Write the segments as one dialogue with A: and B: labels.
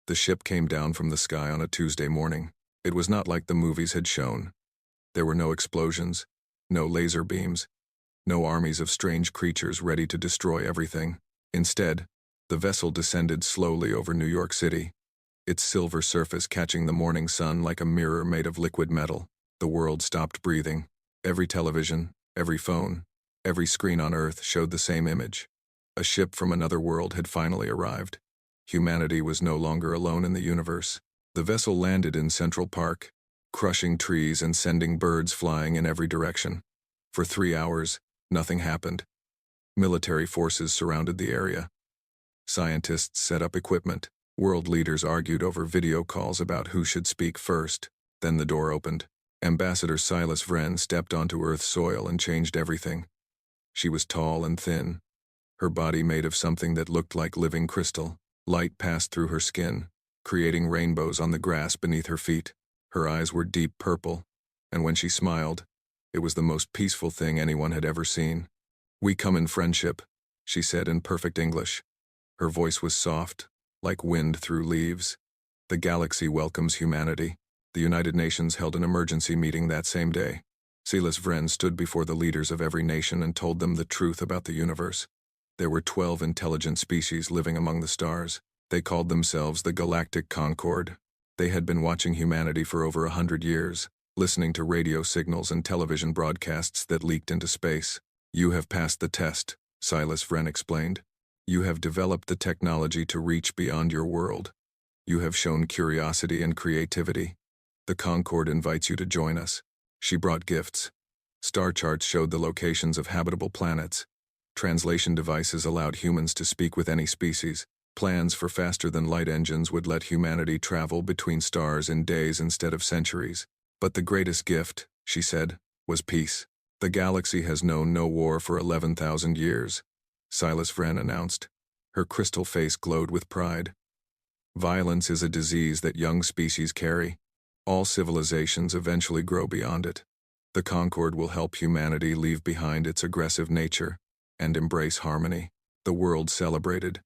A: The ship came down from the sky on a Tuesday morning. It was not like the movies had shown. There were no explosions, no laser beams, no armies of strange creatures ready to destroy everything. Instead, the vessel descended slowly over New York City, its silver surface catching the morning sun like a mirror made of liquid metal. The world stopped breathing. Every television, every phone, every screen on Earth showed the same image. A ship from another world had finally arrived. Humanity was no longer alone in the universe. The vessel landed in Central Park, crushing trees and sending birds flying in every direction. For 3 hours, nothing happened. Military forces surrounded the area. Scientists set up equipment. World leaders argued over video calls about who should speak first. Then the door opened. Ambassador Silas Vren stepped onto Earth's soil and changed everything. She was tall and thin, her body made of something that looked like living crystal. Light passed through her skin, creating rainbows on the grass beneath her feet. Her eyes were deep purple, and when she smiled, it was the most peaceful thing anyone had ever seen. "We come in friendship," she said in perfect English. Her voice was soft, like wind through leaves. "The galaxy welcomes humanity." The United Nations held an emergency meeting that same day. Silas Vren stood before the leaders of every nation and told them the truth about the universe. There were 12 intelligent species living among the stars. They called themselves the Galactic Concord. They had been watching humanity for over 100 years, listening to radio signals and television broadcasts that leaked into space. "You have passed the test," Silas Vren explained. "You have developed the technology to reach beyond your world. You have shown curiosity and creativity. The Concord invites you to join us." She brought gifts. Star charts showed the locations of habitable planets. Translation devices allowed humans to speak with any species. Plans for faster-than-light engines would let humanity travel between stars in days instead of centuries. "But the greatest gift," she said, "was peace. The galaxy has known no war for 11,000 years, Silas Vren announced. Her crystal face glowed with pride. "Violence is a disease that young species carry. All civilizations eventually grow beyond it. The Concord will help humanity leave behind its aggressive nature and embrace harmony." The world celebrated.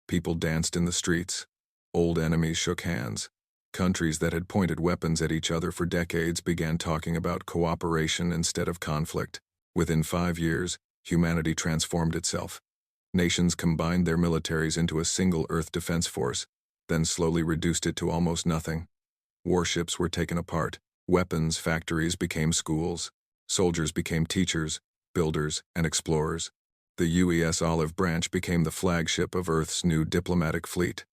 A: People danced in the streets. Old enemies shook hands. Countries that had pointed weapons at each other for decades began talking about cooperation instead of conflict. Within 5 years, humanity transformed itself. Nations combined their militaries into a single Earth defense force, then slowly reduced it to almost nothing. Warships were taken apart. Weapons factories became schools. Soldiers became teachers, builders, and explorers. The UES Olive Branch became the flagship of Earth's new diplomatic fleet.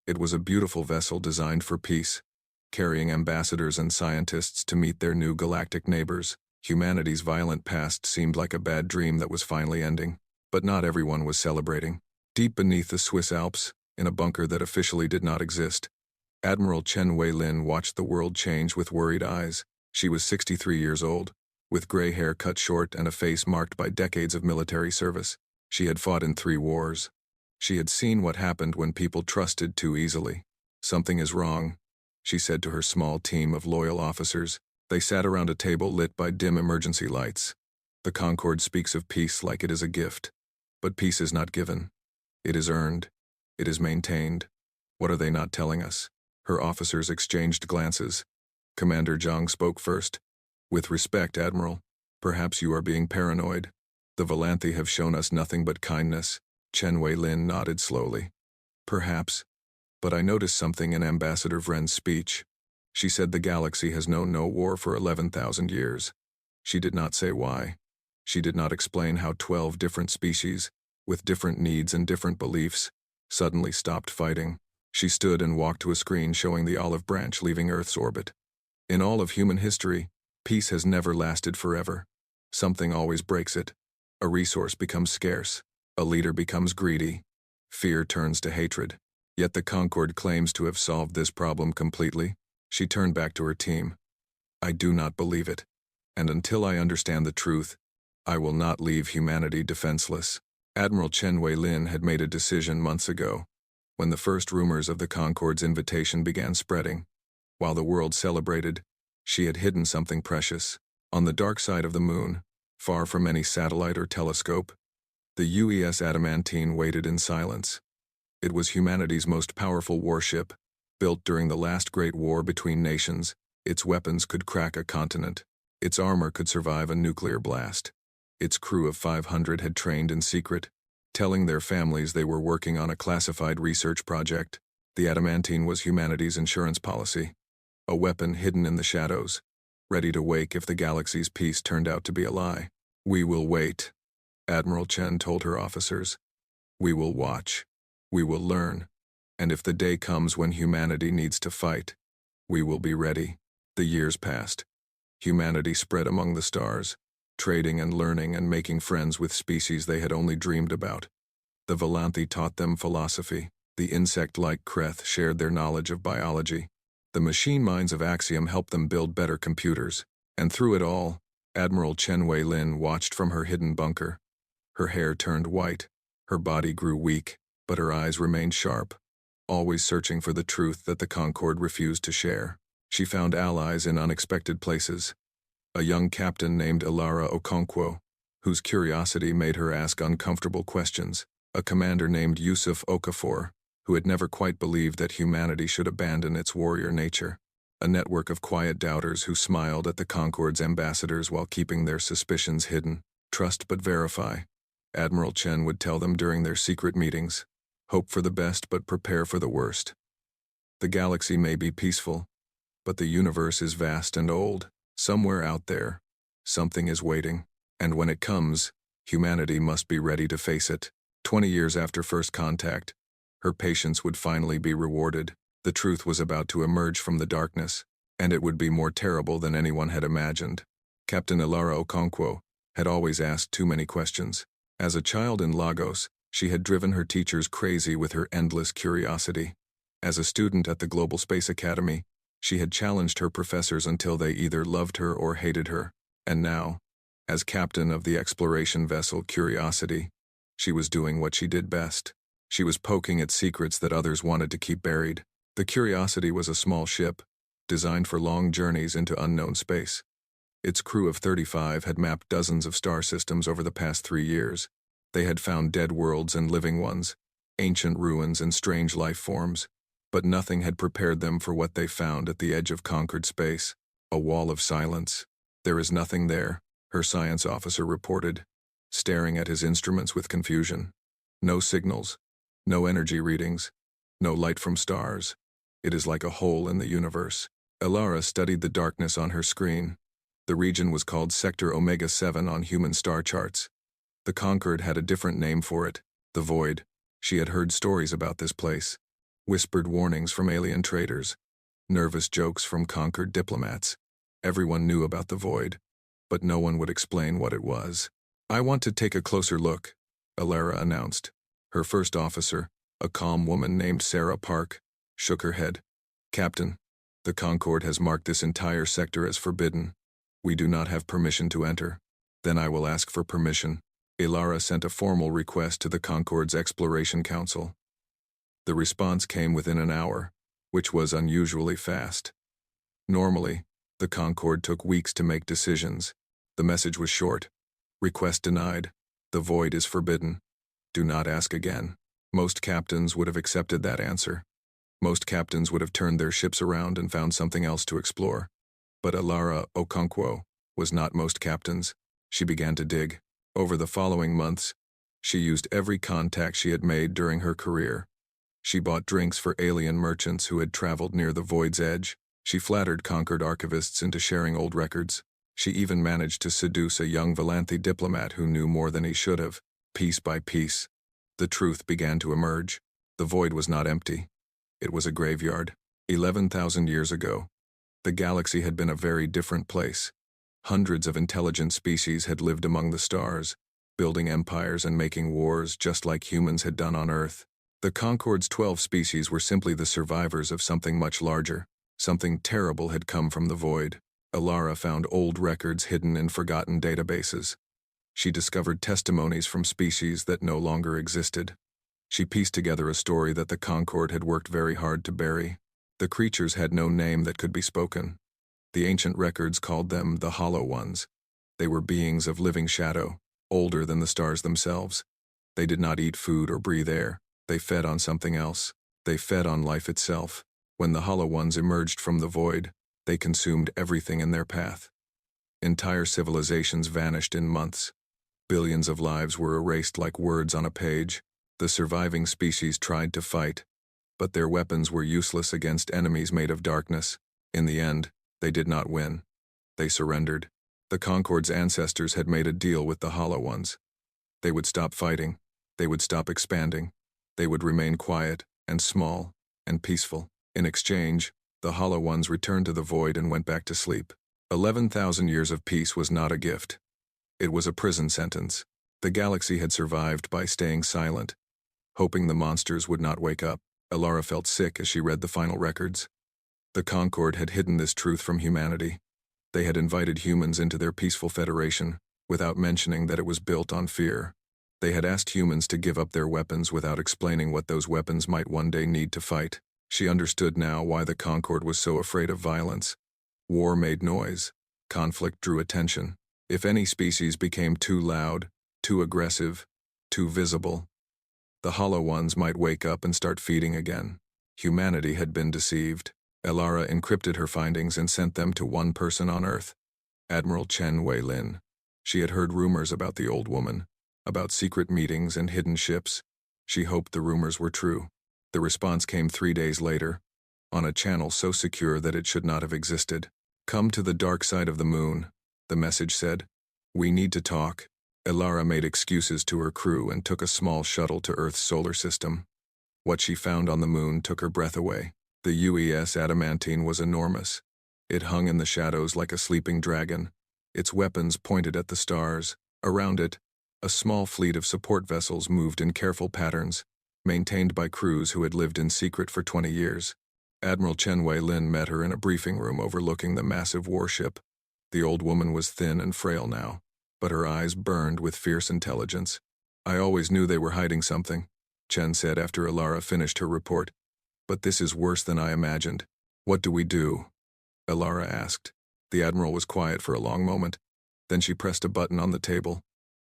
A: It was a beautiful vessel designed for peace, carrying ambassadors and scientists to meet their new galactic neighbors. Humanity's violent past seemed like a bad dream that was finally ending. But not everyone was celebrating. Deep beneath the Swiss Alps, in a bunker that officially did not exist, Admiral Chen Wei-lin watched the world change with worried eyes. She was 63 years old, with gray hair cut short and a face marked by decades of military service. She had fought in 3 wars. She had seen what happened when people trusted too easily. "Something is wrong," she said to her small team of loyal officers. They sat around a table lit by dim emergency lights. "The Concord speaks of peace like it is a gift. But peace is not given. It is earned. It is maintained. What are they not telling us?" Her officers exchanged glances. Commander Zhang spoke first. "With respect, Admiral, perhaps you are being paranoid. The Valanthi have shown us nothing but kindness." Chen Wei-lin nodded slowly. "Perhaps, but I noticed something in Ambassador Vren's speech. She said the galaxy has known no war for 11,000 years. She did not say why. She did not explain how 12 different species, with different needs and different beliefs, suddenly stopped fighting." She stood and walked to a screen showing the olive branch leaving Earth's orbit. "In all of human history, peace has never lasted forever. Something always breaks it. A resource becomes scarce. A leader becomes greedy. Fear turns to hatred. Yet the Concord claims to have solved this problem completely." She turned back to her team. "I do not believe it. And until I understand the truth, I will not leave humanity defenseless." Admiral Chen Wei-lin had made a decision months ago, when the first rumors of the Concord's invitation began spreading. While the world celebrated, she had hidden something precious. On the dark side of the moon, far from any satellite or telescope, the UES Adamantine waited in silence. It was humanity's most powerful warship, Built during the last great war between nations, its weapons could crack a continent. Its armor could survive a nuclear blast. Its crew of 500 had trained in secret, telling their families they were working on a classified research project. The adamantine was humanity's insurance policy, a weapon hidden in the shadows, ready to wake if the galaxy's peace turned out to be a lie. "We will wait," Admiral Chen told her officers. "We will watch. We will learn. And if the day comes when humanity needs to fight, we will be ready." The years passed. Humanity spread among the stars, trading and learning and making friends with species they had only dreamed about. The Volanthi taught them philosophy. The insect-like Kreth shared their knowledge of biology. The machine minds of Axiom helped them build better computers. And through it all, Admiral Chen Wei-Lin watched from her hidden bunker. Her hair turned white, her body grew weak, but her eyes remained sharp, always searching for the truth that the Concorde refused to share. She found allies in unexpected places. A young captain named Ilara Okonkwo, whose curiosity made her ask uncomfortable questions. A commander named Yusuf Okafor, who had never quite believed that humanity should abandon its warrior nature. A network of quiet doubters who smiled at the Concorde's ambassadors while keeping their suspicions hidden. "Trust but verify," Admiral Chen would tell them during their secret meetings. "Hope for the best but prepare for the worst. The galaxy may be peaceful, but the universe is vast and old. Somewhere out there, something is waiting. And when it comes, humanity must be ready to face it." 20 years after first contact, her patience would finally be rewarded. The truth was about to emerge from the darkness, and it would be more terrible than anyone had imagined. Captain Ilara Okonkwo had always asked too many questions. As a child in Lagos, she had driven her teachers crazy with her endless curiosity. As a student at the Global Space Academy, she had challenged her professors until they either loved her or hated her. And now, as captain of the exploration vessel Curiosity, she was doing what she did best. She was poking at secrets that others wanted to keep buried. The Curiosity was a small ship, designed for long journeys into unknown space. Its crew of 35 had mapped dozens of star systems over the past 3 years. They had found dead worlds and living ones, ancient ruins and strange life forms, but nothing had prepared them for what they found at the edge of conquered space. A wall of silence. "There is nothing there," her science officer reported, staring at his instruments with confusion. "No signals, no energy readings, no light from stars. It is like a hole in the universe." Ilara studied the darkness on her screen. The region was called Sector Omega-7 on human star charts. The Concord had a different name for it, the Void. She had heard stories about this place. Whispered warnings from alien traders. Nervous jokes from Concord diplomats. Everyone knew about the Void, but no one would explain what it was. "I want to take a closer look," Ilara announced. Her first officer, a calm woman named Sarah Park, shook her head. "Captain, the Concorde has marked this entire sector as forbidden. We do not have permission to enter." "Then I will ask for permission." Ilara sent a formal request to the Concorde's Exploration Council. The response came within an hour, which was unusually fast. Normally, the Concorde took weeks to make decisions. The message was short. "Request denied. The Void is forbidden. Do not ask again." Most captains would have accepted that answer. Most captains would have turned their ships around and found something else to explore. But Ilara Okonkwo was not most captains. She began to dig. Over the following months, she used every contact she had made during her career. She bought drinks for alien merchants who had traveled near the Void's edge. She flattered Concord archivists into sharing old records. She even managed to seduce a young Volanthi diplomat who knew more than he should have. Piece by piece, the truth began to emerge. The Void was not empty. It was a graveyard. 11,000 years ago, the galaxy had been a very different place. Hundreds of intelligent species had lived among the stars, building empires and making wars just like humans had done on Earth. The Concorde's 12 species were simply the survivors of something much larger. Something terrible had come from the Void. Ilara found old records hidden in forgotten databases. She discovered testimonies from species that no longer existed. She pieced together a story that the Concorde had worked very hard to bury. The creatures had no name that could be spoken. The ancient records called them the Hollow Ones. They were beings of living shadow, older than the stars themselves. They did not eat food or breathe air. They fed on something else. They fed on life itself. When the Hollow Ones emerged from the void, they consumed everything in their path. Entire civilizations vanished in months. Billions of lives were erased like words on a page. The surviving species tried to fight, but their weapons were useless against enemies made of darkness. In the end, they did not win. They surrendered. The Concord's ancestors had made a deal with the Hollow Ones. They would stop fighting. They would stop expanding. They would remain quiet and small and peaceful. In exchange, the Hollow Ones returned to the void and went back to sleep. 11,000 years of peace was not a gift. It was a prison sentence. The galaxy had survived by staying silent, hoping the monsters would not wake up. Alara felt sick as she read the final records. The Concord had hidden this truth from humanity. They had invited humans into their peaceful federation, without mentioning that it was built on fear. They had asked humans to give up their weapons without explaining what those weapons might one day need to fight. She understood now why the Concord was so afraid of violence. War made noise. Conflict drew attention. If any species became too loud, too aggressive, too visible, the Hollow Ones might wake up and start feeding again. Humanity had been deceived. Alara encrypted her findings and sent them to one person on Earth, Admiral Chen Wei-Lin. She had heard rumors about the old woman, about secret meetings and hidden ships. She hoped the rumors were true. The response came 3 days later, on a channel so secure that it should not have existed. "Come to the dark side of the moon," the message said. "We need to talk." Alara made excuses to her crew and took a small shuttle to Earth's solar system. What she found on the moon took her breath away. The UES Adamantine was enormous. It hung in the shadows like a sleeping dragon. Its weapons pointed at the stars. Around it, a small fleet of support vessels moved in careful patterns, maintained by crews who had lived in secret for 20 years. Admiral Chen Wei-Lin met her in a briefing room overlooking the massive warship. The old woman was thin and frail now, but her eyes burned with fierce intelligence. "I always knew they were hiding something," Chen said after Alara finished her report. "But this is worse than I imagined. What do we do?" Alara asked. The Admiral was quiet for a long moment. Then she pressed a button on the table.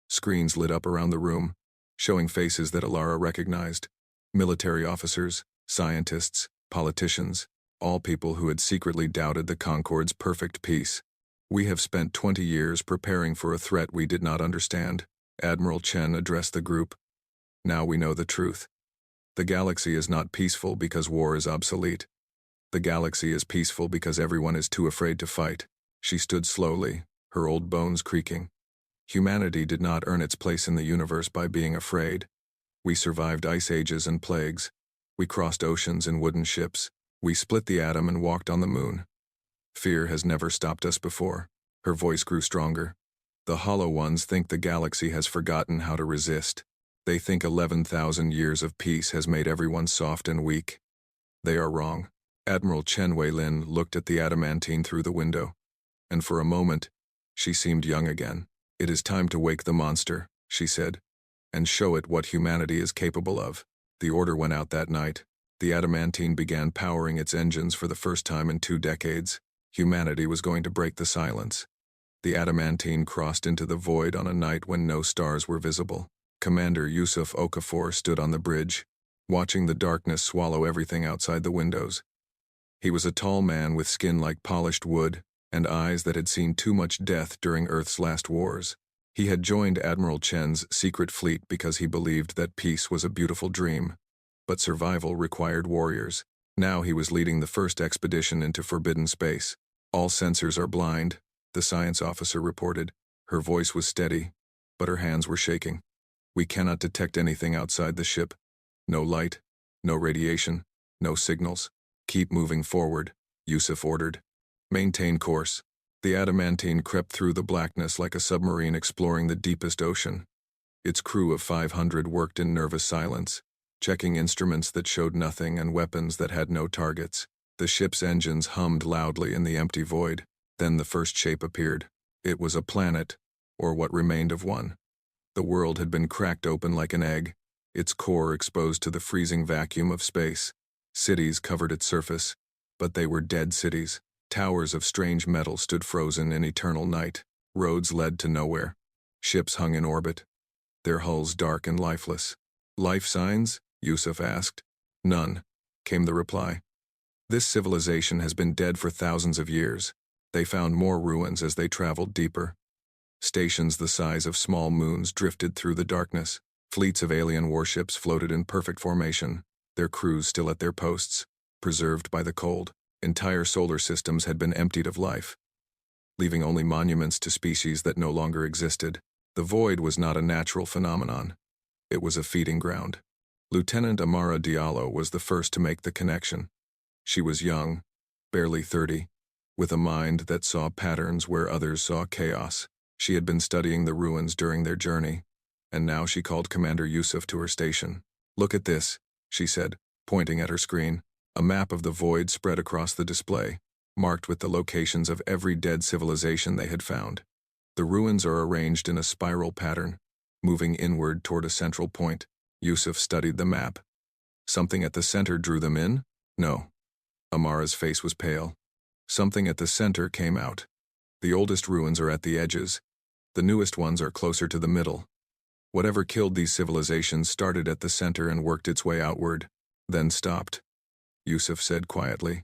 A: Screens lit up around the room, showing faces that Alara recognized. Military officers, scientists, politicians, all people who had secretly doubted the Concord's perfect peace. "We have spent 20 years preparing for a threat we did not understand," Admiral Chen addressed the group. "Now we know the truth. The galaxy is not peaceful because war is obsolete. The galaxy is peaceful because everyone is too afraid to fight." She stood slowly, her old bones creaking. Humanity did not earn its place in the universe by being afraid. We survived ice ages and plagues. We crossed oceans in wooden ships. We split the atom and walked on the moon. Fear has never stopped us before. Her voice grew stronger. The Hollow Ones think the galaxy has forgotten how to resist. They think 11,000 years of peace has made everyone soft and weak. They are wrong. Admiral Chen Wei-Lin looked at the adamantine through the window, and for a moment, she seemed young again. "It is time to wake the monster," she said, "and show it what humanity is capable of." The order went out that night. The adamantine began powering its engines for the first time in 2 decades. Humanity was going to break the silence. The adamantine crossed into the void on a night when no stars were visible. Commander Yusuf Okafor stood on the bridge, watching the darkness swallow everything outside the windows. He was a tall man with skin like polished wood and eyes that had seen too much death during Earth's last wars. He had joined Admiral Chen's secret fleet because he believed that peace was a beautiful dream, but survival required warriors. Now he was leading the first expedition into forbidden space. "All sensors are blind," the science officer reported. Her voice was steady, but her hands were shaking. "We cannot detect anything outside the ship. No light, no radiation, no signals. Keep moving forward," Yusuf ordered. "Maintain course." The adamantine crept through the blackness like a submarine exploring the deepest ocean. Its crew of 500 worked in nervous silence, checking instruments that showed nothing and weapons that had no targets. The ship's engines hummed loudly in the empty void. Then the first shape appeared. It was a planet, or what remained of one. The world had been cracked open like an egg, its core exposed to the freezing vacuum of space. Cities covered its surface, but they were dead cities. Towers of strange metal stood frozen in eternal night. Roads led to nowhere. Ships hung in orbit, their hulls dark and lifeless. "Life signs?" Yusuf asked. "None," came the reply. This civilization has been dead for thousands of years. They found more ruins as they traveled deeper. Stations the size of small moons drifted through the darkness. Fleets of alien warships floated in perfect formation, their crews still at their posts, preserved by the cold. Entire solar systems had been emptied of life, leaving only monuments to species that no longer existed. The void was not a natural phenomenon. It was a feeding ground. Lieutenant Amara Diallo was the first to make the connection. She was young, barely 30, with a mind that saw patterns where others saw chaos. She had been studying the ruins during their journey, and now she called Commander Yusuf to her station. "Look at this," she said, pointing at her screen. A map of the void spread across the display, marked with the locations of every dead civilization they had found. The ruins are arranged in a spiral pattern, moving inward toward a central point. Yusuf studied the map. Something at the center drew them in? No. Amara's face was pale. Something at the center came out. The oldest ruins are at the edges. The newest ones are closer to the middle. Whatever killed these civilizations started at the center and worked its way outward, then stopped. Yusuf said quietly.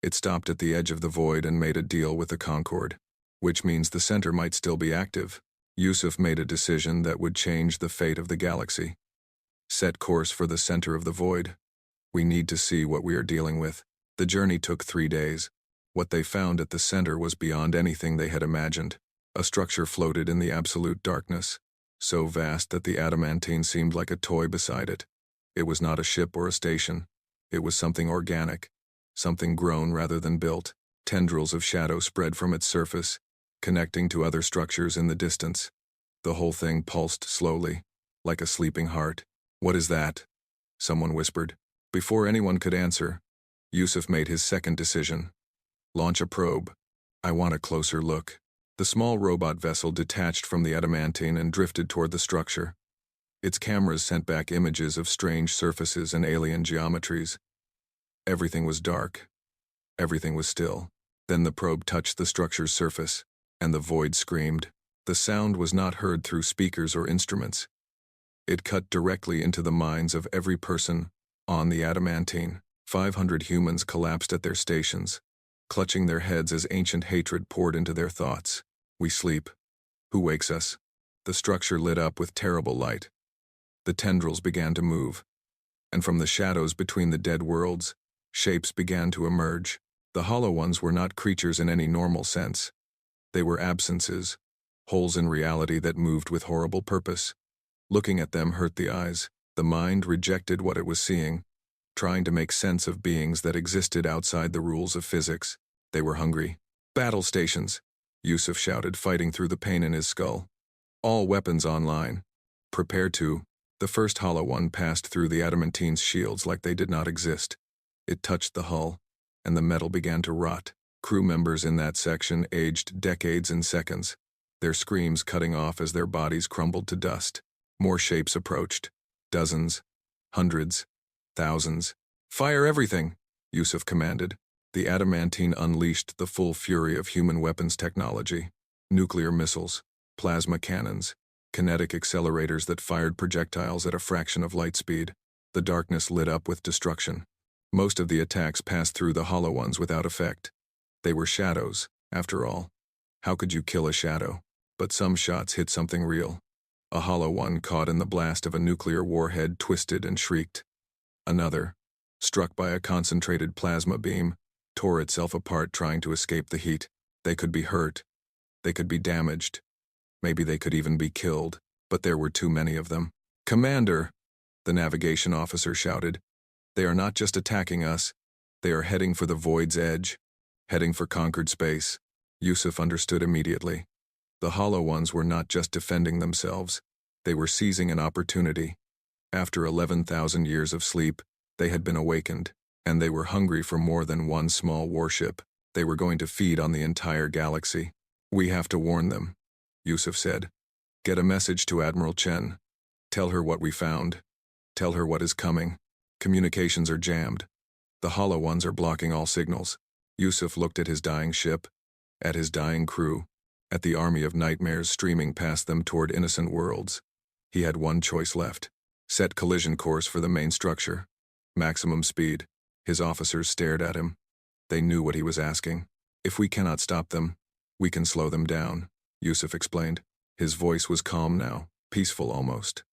A: It stopped at the edge of the void and made a deal with the Concord, which means the center might still be active. Yusuf made a decision that would change the fate of the galaxy. Set course for the center of the void. We need to see what we are dealing with. The journey took 3 days. What they found at the center was beyond anything they had imagined. A structure floated in the absolute darkness, so vast that the adamantine seemed like a toy beside it. It was not a ship or a station. It was something organic, something grown rather than built. Tendrils of shadow spread from its surface, connecting to other structures in the distance. The whole thing pulsed slowly, like a sleeping heart. "What is that?" someone whispered. Before anyone could answer, Yusuf made his second decision. "Launch a probe. I want a closer look." The small robot vessel detached from the adamantine and drifted toward the structure. Its cameras sent back images of strange surfaces and alien geometries. Everything was dark. Everything was still. Then the probe touched the structure's surface, and the void screamed. The sound was not heard through speakers or instruments. It cut directly into the minds of every person on the adamantine. 500 humans collapsed at their stations, clutching their heads as ancient hatred poured into their thoughts. "We sleep. Who wakes us?" The structure lit up with terrible light. The tendrils began to move, and from the shadows between the dead worlds, shapes began to emerge. The hollow ones were not creatures in any normal sense. They were absences, holes in reality that moved with horrible purpose. Looking at them hurt the eyes. The mind rejected what it was seeing, trying to make sense of beings that existed outside the rules of physics. They were hungry. "Battle stations," Yusuf shouted, fighting through the pain in his skull. "All weapons online. Prepare to." The first hollow one passed through the adamantine's shields like they did not exist. It touched the hull, and the metal began to rot. Crew members in that section aged decades in seconds, their screams cutting off as their bodies crumbled to dust. More shapes approached. Dozens, hundreds, thousands. "Fire everything," Yusuf commanded. The adamantine unleashed the full fury of human weapons technology. Nuclear missiles, plasma cannons, kinetic accelerators that fired projectiles at a fraction of light speed. The darkness lit up with destruction. Most of the attacks passed through the hollow ones without effect. They were shadows, after all. How could you kill a shadow? But some shots hit something real. A hollow one caught in the blast of a nuclear warhead twisted and shrieked. Another, struck by a concentrated plasma beam, tore itself apart trying to escape the heat. They could be hurt. They could be damaged. Maybe they could even be killed, but there were too many of them. "Commander," the navigation officer shouted. "They are not just attacking us. They are heading for the void's edge, heading for conquered space." Yusuf understood immediately. The hollow ones were not just defending themselves. They were seizing an opportunity. After 11,000 years of sleep, they had been awakened, and they were hungry for more than one small warship. They were going to feed on the entire galaxy. "We have to warn them," Yusuf said. "Get a message to Admiral Chen. Tell her what we found. Tell her what is coming. Communications are jammed. The hollow ones are blocking all signals." Yusuf looked at his dying ship, at his dying crew, at the army of nightmares streaming past them toward innocent worlds. He had one choice left. Set collision course for the main structure. Maximum speed. His officers stared at him. They knew what he was asking. If we cannot stop them, we can slow them down, Yusuf explained. His voice was calm now, peaceful almost.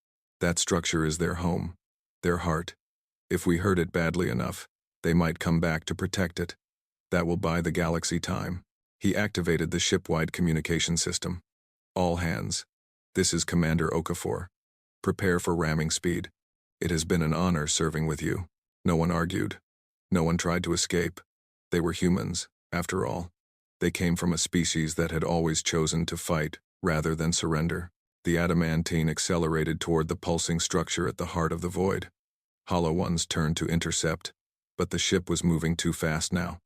A: That structure is their home, their heart. If we hurt it badly enough, they might come back to protect it. That will buy the galaxy time. He activated the ship-wide communication system. All hands. This is Commander Okafor. Prepare for ramming speed. It has been an honor serving with you. No one argued. No one tried to escape. They were humans, after all. They came from a species that had always chosen to fight rather than surrender. The adamantine accelerated toward the pulsing structure at the heart of the void. Hollow Ones turned to intercept, but the ship was moving too fast now.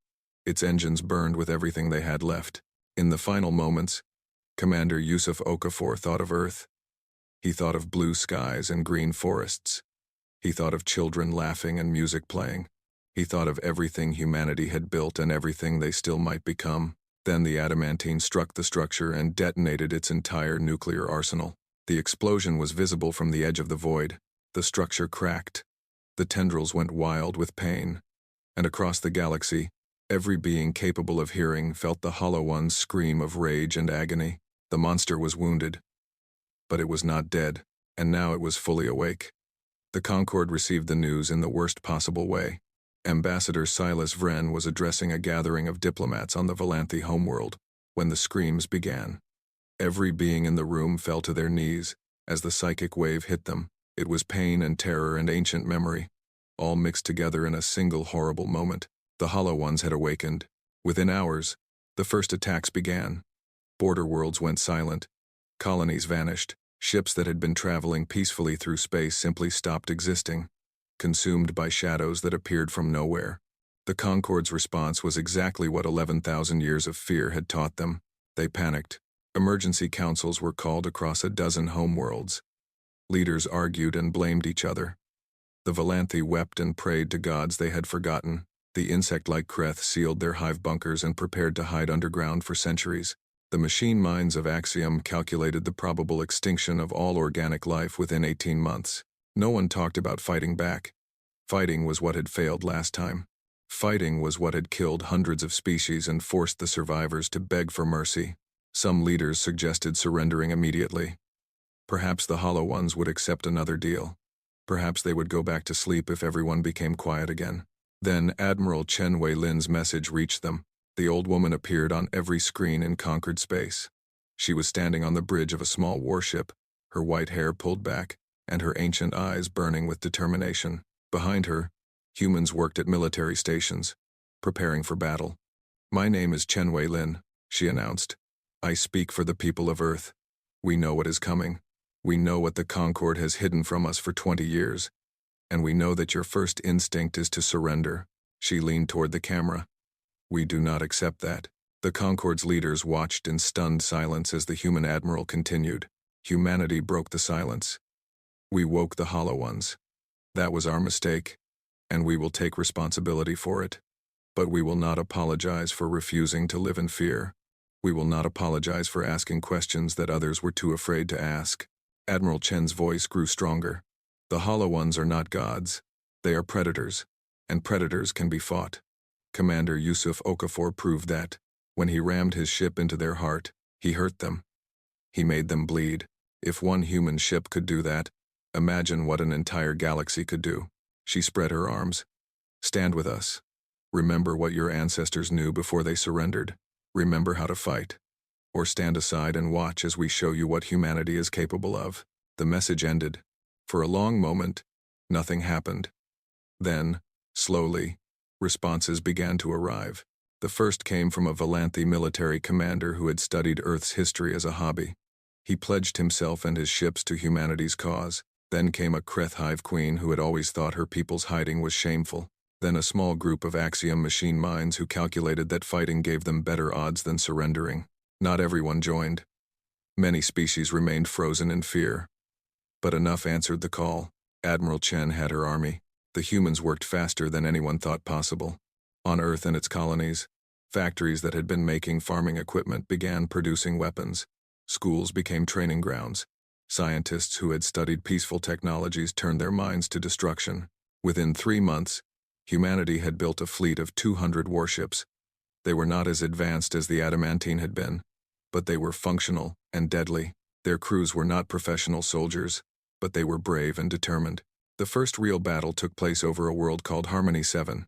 A: Its engines burned with everything they had left. In the final moments, Commander Yusuf Okafor thought of Earth. He thought of blue skies and green forests. He thought of children laughing and music playing. He thought of everything humanity had built and everything they still might become. Then the adamantine struck the structure and detonated its entire nuclear arsenal. The explosion was visible from the edge of the void. The structure cracked. The tendrils went wild with pain. And across the galaxy, every being capable of hearing felt the Hollow One's scream of rage and agony. The monster was wounded. But it was not dead, and now it was fully awake. The Concorde received the news in the worst possible way. Ambassador Silas Vren was addressing a gathering of diplomats on the Valanthi homeworld when the screams began. Every being in the room fell to their knees as the psychic wave hit them. It was pain and terror and ancient memory, all mixed together in a single horrible moment. The Hollow Ones had awakened. Within hours, the first attacks began. Border worlds went silent. Colonies vanished. Ships that had been traveling peacefully through space simply stopped existing, consumed by shadows that appeared from nowhere. The Concorde's response was exactly what 11,000 years of fear had taught them. They panicked. Emergency councils were called across a dozen homeworlds. Leaders argued and blamed each other. The Valanthi wept and prayed to gods they had forgotten. The insect-like Kreth sealed their hive bunkers and prepared to hide underground for centuries. The machine minds of Axiom calculated the probable extinction of all organic life within 18 months. No one talked about fighting back. Fighting was what had failed last time. Fighting was what had killed hundreds of species and forced the survivors to beg for mercy. Some leaders suggested surrendering immediately. Perhaps the Hollow Ones would accept another deal. Perhaps they would go back to sleep if everyone became quiet again. Then Admiral Chen Wei-Lin's message reached them. The old woman appeared on every screen in conquered space. She was standing on the bridge of a small warship, her white hair pulled back, and her ancient eyes burning with determination. Behind her, humans worked at military stations, preparing for battle. "My name is Chen Wei-Lin," she announced. "I speak for the people of Earth. We know what is coming. We know what the Concorde has hidden from us for 20 years. And we know that your first instinct is to surrender." She leaned toward the camera. "We do not accept that." The Concorde's leaders watched in stunned silence as the human admiral continued. Humanity broke the silence. "We woke the Hollow Ones. That was our mistake, and we will take responsibility for it. But we will not apologize for refusing to live in fear. We will not apologize for asking questions that others were too afraid to ask." Admiral Chen's voice grew stronger. "The Hollow Ones are not gods. They are predators, and predators can be fought. Commander Yusuf Okafor proved that. When he rammed his ship into their heart, he hurt them. He made them bleed. If one human ship could do that, imagine what an entire galaxy could do." She spread her arms. "Stand with us. Remember what your ancestors knew before they surrendered. Remember how to fight. Or stand aside and watch as we show you what humanity is capable of." The message ended. For a long moment, nothing happened. Then, slowly, responses began to arrive. The first came from a Valanthi military commander who had studied Earth's history as a hobby. He pledged himself and his ships to humanity's cause. Then came a Kreth hive queen who had always thought her people's hiding was shameful. Then a small group of Axiom machine minds who calculated that fighting gave them better odds than surrendering. Not everyone joined. Many species remained frozen in fear. But enough answered the call. Admiral Chen had her army. The humans worked faster than anyone thought possible. On Earth and its colonies, factories that had been making farming equipment began producing weapons. Schools became training grounds. Scientists who had studied peaceful technologies turned their minds to destruction. Within 3 months, Humanity had built a fleet of 200 warships. They were not as advanced as the Adamantine had been, but they were functional and deadly. Their crews were not professional soldiers, but they were brave and determined. The first real battle took place over a world called Harmony 7.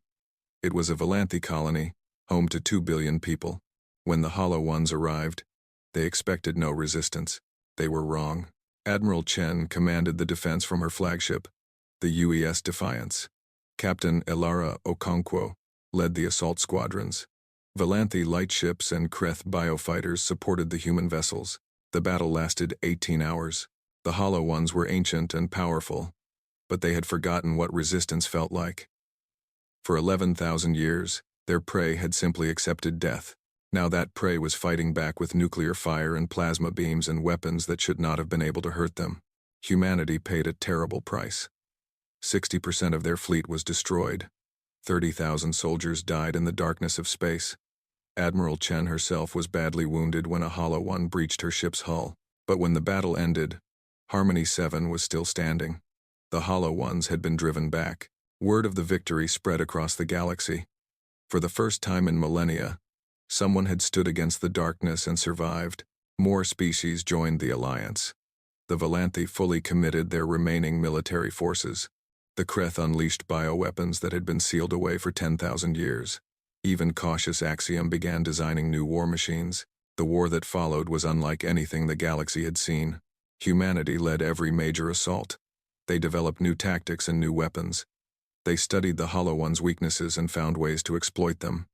A: It was a Valanthi colony, home to 2 billion people. When the Hollow Ones arrived, they expected no resistance. They were wrong. Admiral Chen commanded the defense from her flagship, the UES Defiance. Captain Elara Okonkwo led the assault squadrons. Valanthi lightships and Kreth biofighters supported the human vessels. The battle lasted 18 hours. The Hollow Ones were ancient and powerful, but they had forgotten what resistance felt like. For 11,000 years, their prey had simply accepted death. Now that prey was fighting back with nuclear fire and plasma beams and weapons that should not have been able to hurt them. Humanity paid a terrible price. 60% of their fleet was destroyed. 30,000 soldiers died in the darkness of space. Admiral Chen herself was badly wounded when a Hollow One breached her ship's hull. But when the battle ended, Harmony 7 was still standing. The Hollow Ones had been driven back. Word of the victory spread across the galaxy. For the first time in millennia, someone had stood against the darkness and survived. More species joined the alliance. The Valanthi fully committed their remaining military forces. The Kreth unleashed bioweapons that had been sealed away for 10,000 years. Even cautious Axiom began designing new war machines. The war that followed was unlike anything the galaxy had seen. Humanity led every major assault. They developed new tactics and new weapons. They studied the Hollow Ones' weaknesses and found ways to exploit them.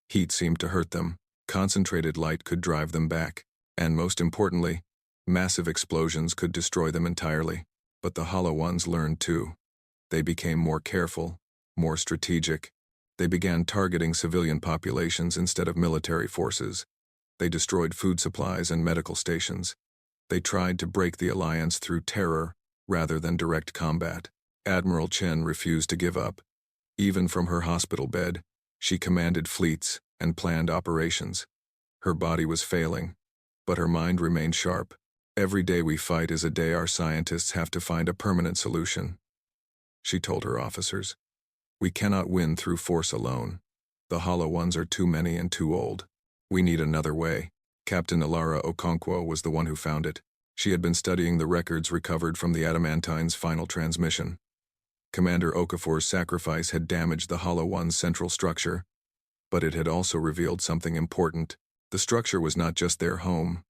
A: Heat seemed to hurt them. Concentrated light could drive them back. And most importantly, massive explosions could destroy them entirely. But the Hollow Ones learned too. They became more careful, more strategic. They began targeting civilian populations instead of military forces. They destroyed food supplies and medical stations. They tried to break the alliance through terror rather than direct combat. Admiral Chen refused to give up. Even from her hospital bed, she commanded fleets and planned operations. Her body was failing, but her mind remained sharp. Every day we fight is a day our scientists have to find a permanent solution, she told her officers. We cannot win through force alone. The Hollow Ones are too many and too old. We need another way. Captain Elara Okonkwo was the one who found it. She had been studying the records recovered from the Adamantine's final transmission. Commander Okafor's sacrifice had damaged the Hollow One's central structure, but it had also revealed something important. The structure was not just their home,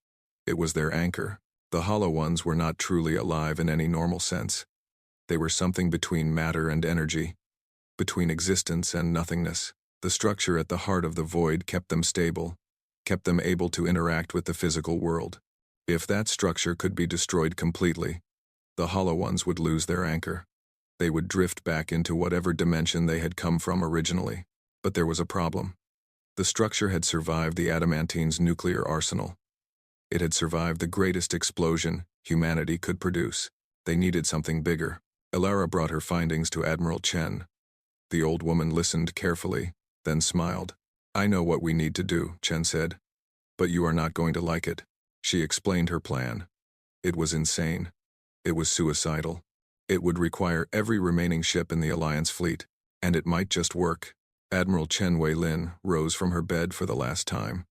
A: it was their anchor. The Hollow Ones were not truly alive in any normal sense. They were something between matter and energy, between existence and nothingness. The structure at the heart of the void kept them stable, kept them able to interact with the physical world. If that structure could be destroyed completely, the Hollow Ones would lose their anchor. They would drift back into whatever dimension they had come from originally. But there was a problem. The structure had survived the Adamantine's nuclear arsenal. It had survived the greatest explosion humanity could produce. They needed something bigger. Elara brought her findings to Admiral Chen. The old woman listened carefully, then smiled. I know what we need to do, Chen said. But you are not going to like it. She explained her plan. It was insane. It was suicidal. It would require every remaining ship in the Alliance fleet, and it might just work. Admiral Chen Wei-Lin rose from her bed for the last time.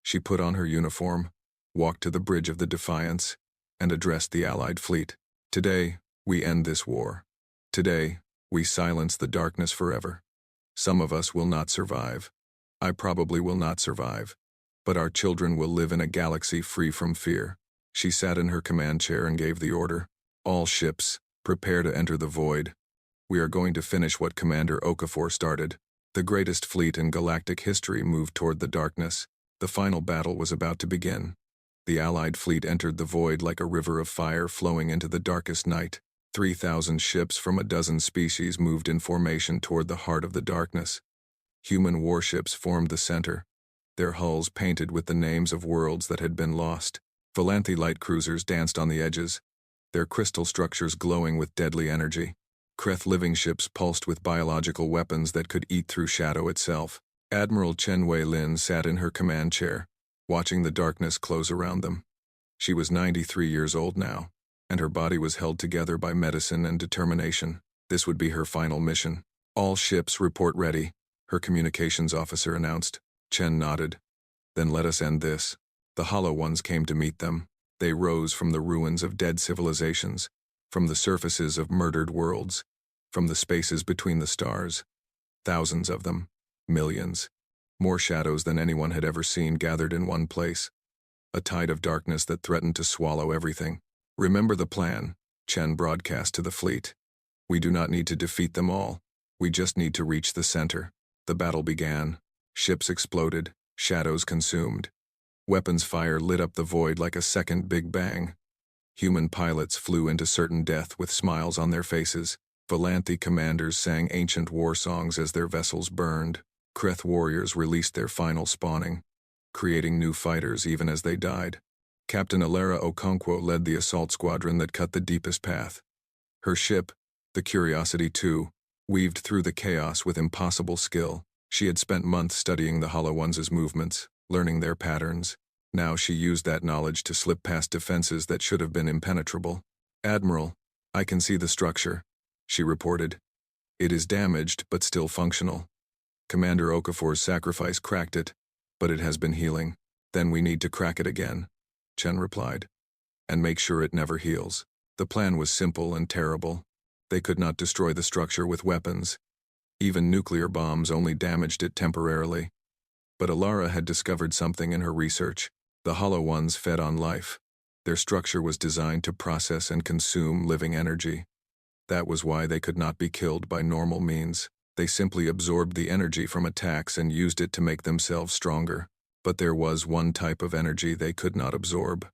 A: She put on her uniform, walked to the bridge of the Defiance, and addressed the Allied fleet. Today, we end this war. Today, we silence the darkness forever. Some of us will not survive. I probably will not survive. But our children will live in a galaxy free from fear. She sat in her command chair and gave the order. All ships, prepare to enter the void. We are going to finish what Commander Okafor started. The greatest fleet in galactic history moved toward the darkness. The final battle was about to begin. The Allied fleet entered the void like a river of fire flowing into the darkest night. 3,000 ships from a dozen species moved in formation toward the heart of the darkness. Human warships formed the center, their hulls painted with the names of worlds that had been lost. Valanthi light cruisers danced on the edges, their crystal structures glowing with deadly energy. Kreth living ships pulsed with biological weapons that could eat through shadow itself. Admiral Chen Wei-Lin sat in her command chair, watching the darkness close around them. She was 93 years old now, and her body was held together by medicine and determination. This would be her final mission. All ships report ready, her communications officer announced. Chen nodded. Then let us end this. The Hollow Ones came to meet them. They rose from the ruins of dead civilizations, from the surfaces of murdered worlds, from the spaces between the stars. Thousands of them. Millions. More shadows than anyone had ever seen gathered in one place. A tide of darkness that threatened to swallow everything. Remember the plan, Chen broadcast to the fleet. We do not need to defeat them all. We just need to reach the center. The battle began. Ships exploded. Shadows consumed. Weapons fire lit up the void like a second Big Bang. Human pilots flew into certain death with smiles on their faces. Valanthi commanders sang ancient war songs as their vessels burned. Kreth warriors released their final spawning, creating new fighters even as they died. Captain Alara Okonkwo led the assault squadron that cut the deepest path. Her ship, the Curiosity II, weaved through the chaos with impossible skill. She had spent months studying the Hollow Ones' movements, learning their patterns. Now she used that knowledge to slip past defenses that should have been impenetrable. "Admiral, I can see the structure," she reported. "It is damaged but still functional. Commander Okafor's sacrifice cracked it, but it has been healing. Then we need to crack it again," Chen replied. "And make sure it never heals." The plan was simple and terrible. They could not destroy the structure with weapons. Even nuclear bombs only damaged it temporarily. But Alara had discovered something in her research. The Hollow Ones fed on life. Their structure was designed to process and consume living energy. That was why they could not be killed by normal means. They simply absorbed the energy from attacks and used it to make themselves stronger. But there was one type of energy they could not absorb.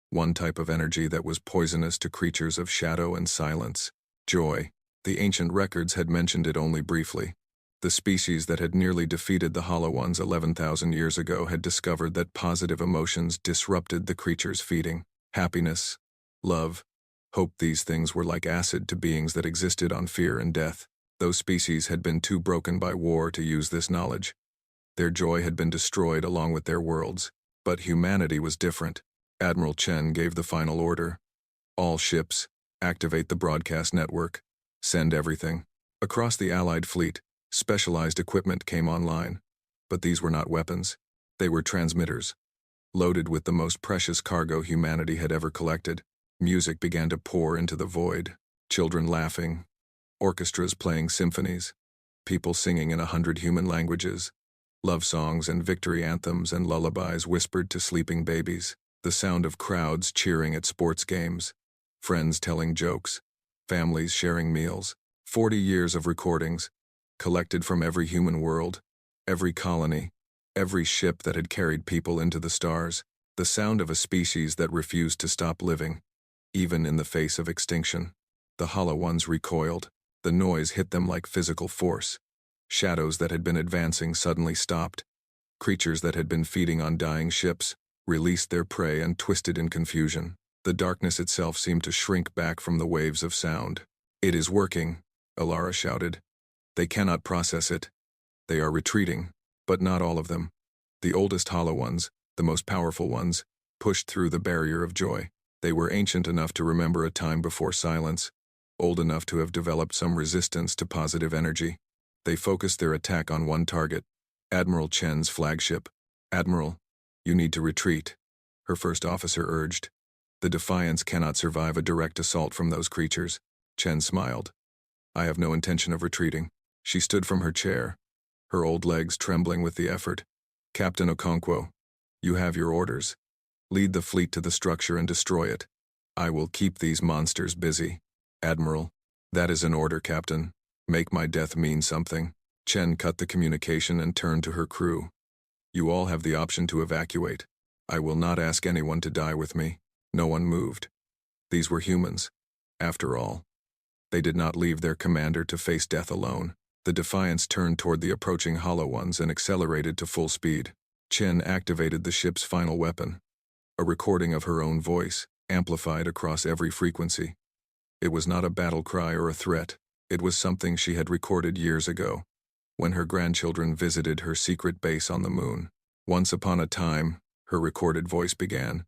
A: One type of energy that was poisonous to creatures of shadow and silence. Joy. The ancient records had mentioned it only briefly. The species that had nearly defeated the Hollow Ones 11,000 years ago had discovered that positive emotions disrupted the creatures' feeding. Happiness, love, hope. These things were like acid to beings that existed on fear and death. Those species had been too broken by war to use this knowledge. Their joy had been destroyed along with their worlds. But humanity was different. Admiral Chen gave the final order. "All ships, activate the broadcast network. Send everything." Across the Allied fleet, specialized equipment came online. But these were not weapons. They were transmitters. Loaded with the most precious cargo humanity had ever collected, music began to pour into the void. Children laughing, orchestras playing symphonies, people singing in 100 human languages, love songs and victory anthems and lullabies whispered to sleeping babies, the sound of crowds cheering at sports games, friends telling jokes, families sharing meals. 40 years of recordings, collected from every human world, every colony, every ship that had carried people into the stars, the sound of a species that refused to stop living, even in the face of extinction. The Hollow Ones recoiled. The noise hit them like physical force. Shadows that had been advancing suddenly stopped. Creatures that had been feeding on dying ships released their prey and twisted in confusion. The darkness itself seemed to shrink back from the waves of sound. "It is working," Alara shouted. "They cannot process it. They are retreating, but not all of them. The oldest Hollow Ones, the most powerful ones, pushed through the barrier of joy. They were ancient enough to remember a time before silence, old enough to have developed some resistance to positive energy. They focused their attack on one target, Admiral Chen's flagship. "Admiral, you need to retreat," her first officer urged. "The Defiance cannot survive a direct assault from those creatures." Chen smiled. "I have no intention of retreating." She stood from her chair, her old legs trembling with the effort. "Captain Okonkwo, you have your orders. Lead the fleet to the structure and destroy it. I will keep these monsters busy." "Admiral, that is an order, Captain. Make my death mean something." Chen cut the communication and turned to her crew. "You all have the option to evacuate. I will not ask anyone to die with me." No one moved. These were humans, after all. They did not leave their commander to face death alone. The Defiance turned toward the approaching Hollow Ones and accelerated to full speed. Chen activated the ship's final weapon, a recording of her own voice, amplified across every frequency. It was not a battle cry or a threat. It was something she had recorded years ago, when her grandchildren visited her secret base on the moon. "Once upon a time," her recorded voice began,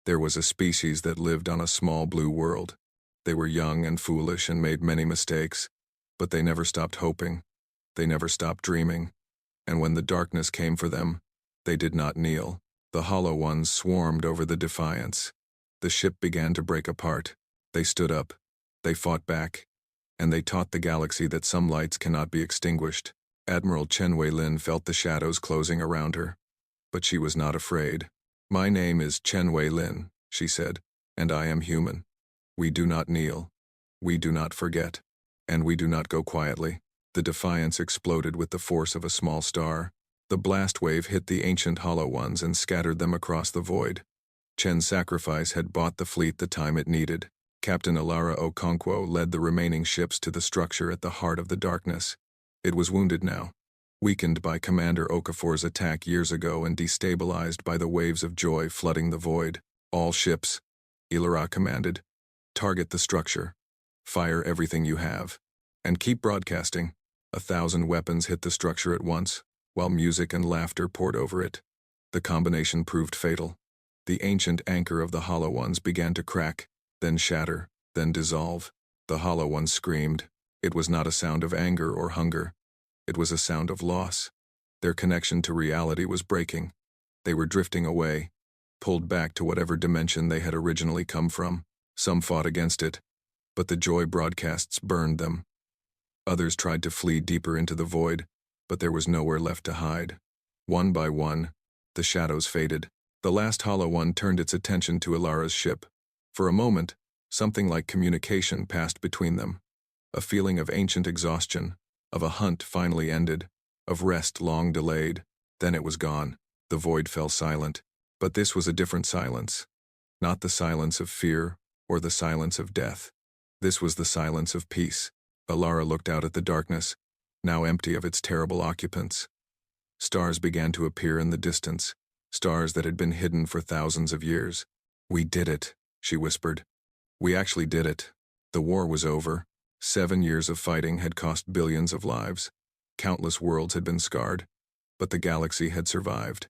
A: "there was a species that lived on a small blue world. They were young and foolish and made many mistakes, but they never stopped hoping. They never stopped dreaming. And when the darkness came for them, they did not kneel. The Hollow Ones swarmed over the Defiance. The ship began to break apart. They stood up. They fought back. And they taught the galaxy that some lights cannot be extinguished. Admiral Chen Wei-lin felt the shadows closing around her. But she was not afraid. "My name is Chen Wei-lin," she said, "and I am human. We do not kneel. We do not forget. And we do not go quietly." The Defiance exploded with the force of a small star. The blast wave hit the ancient Hollow Ones and scattered them across the void. Chen's sacrifice had bought the fleet the time it needed. Captain Ilara Okonkwo led the remaining ships to the structure at the heart of the darkness. It was wounded now, weakened by Commander Okafor's attack years ago and destabilized by the waves of joy flooding the void. "All ships," Ilara commanded, "target the structure. Fire everything you have. And keep broadcasting." 1,000 weapons hit the structure at once, while music and laughter poured over it. The combination proved fatal. The ancient anchor of the Hollow Ones began to crack, then shatter, then dissolve. The Hollow Ones screamed. It was not a sound of anger or hunger. It was a sound of loss. Their connection to reality was breaking. They were drifting away, pulled back to whatever dimension they had originally come from. Some fought against it, but the joy broadcasts burned them. Others tried to flee deeper into the void, but there was nowhere left to hide. One by one, the shadows faded. The last Hollow One turned its attention to Ilara's ship. For a moment, something like communication passed between them. A feeling of ancient exhaustion, of a hunt finally ended, of rest long delayed. Then it was gone. The void fell silent. But this was a different silence. Not the silence of fear or the silence of death. This was the silence of peace. Ilara looked out at the darkness, now empty of its terrible occupants. Stars began to appear in the distance, stars that had been hidden for thousands of years. "We did it," she whispered. "We actually did it. The war was over. 7 years of fighting had cost billions of lives. Countless worlds had been scarred, but the galaxy had survived.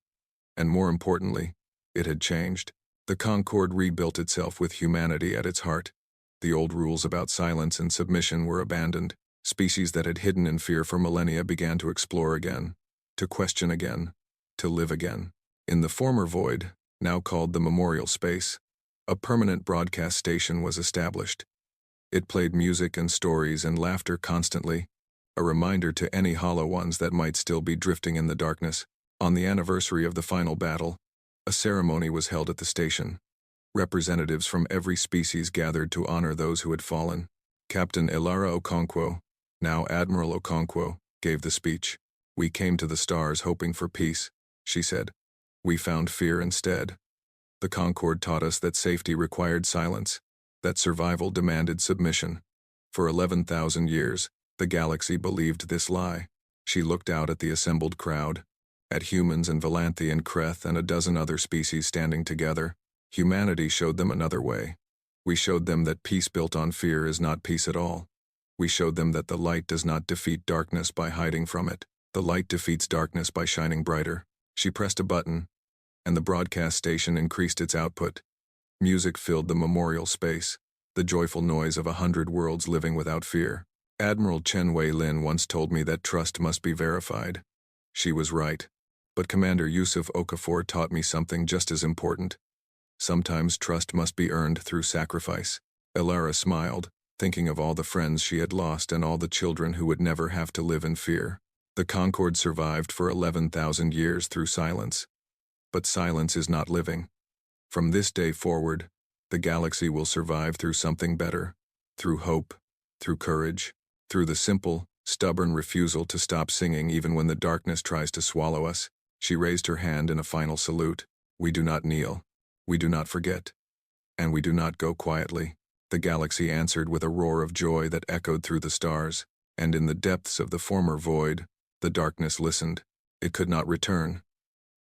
A: And more importantly, it had changed. The Concord rebuilt itself with humanity at its heart. The old rules about silence and submission were abandoned. Species that had hidden in fear for millennia began to explore again, to question again, to live again. In the former void, now called the Memorial Space, a permanent broadcast station was established. It played music and stories and laughter constantly, a reminder to any Hollow Ones that might still be drifting in the darkness. On the anniversary of the final battle, a ceremony was held at the station. Representatives from every species gathered to honor those who had fallen. Captain Ilara Okonkwo, now Admiral Okonkwo, gave the speech. "We came to the stars hoping for peace," she said. "We found fear instead. The Concord taught us that safety required silence, that survival demanded submission. For 11,000 years, the galaxy believed this lie." She looked out at the assembled crowd, at humans and Valanthe and Kreth and a dozen other species standing together. Humanity showed them another way. We showed them that peace built on fear is not peace at all. We showed them that the light does not defeat darkness by hiding from it. The light defeats darkness by shining brighter. She pressed a button, and the broadcast station increased its output. Music filled the memorial space, the joyful noise of 100 worlds living without fear. Admiral Chen Wei-lin once told me that trust must be verified. She was right. But Commander Yusuf Okafor taught me something just as important. Sometimes trust must be earned through sacrifice. Ilara smiled, thinking of all the friends she had lost and all the children who would never have to live in fear. The Concord survived for 11,000 years through silence. But silence is not living. From this day forward, the galaxy will survive through something better, through hope, through courage, through the simple, stubborn refusal to stop singing even when the darkness tries to swallow us. She raised her hand in a final salute. "We do not kneel. We do not forget. And we do not go quietly." The galaxy answered with a roar of joy that echoed through the stars, and in the depths of the former void, the darkness listened. It could not return.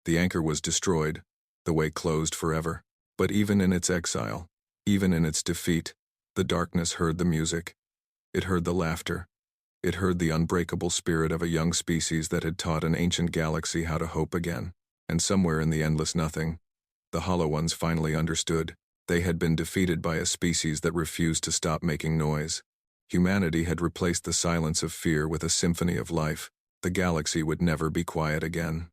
A: The anchor was destroyed, the way closed forever. But even in its exile, even in its defeat, the darkness heard the music. It heard the laughter. It heard the unbreakable spirit of a young species that had taught an ancient galaxy how to hope again. And somewhere in the endless nothing, the Hollow Ones finally understood. They had been defeated by a species that refused to stop making noise. Humanity had replaced the silence of fear with a symphony of life. The galaxy would never be quiet again.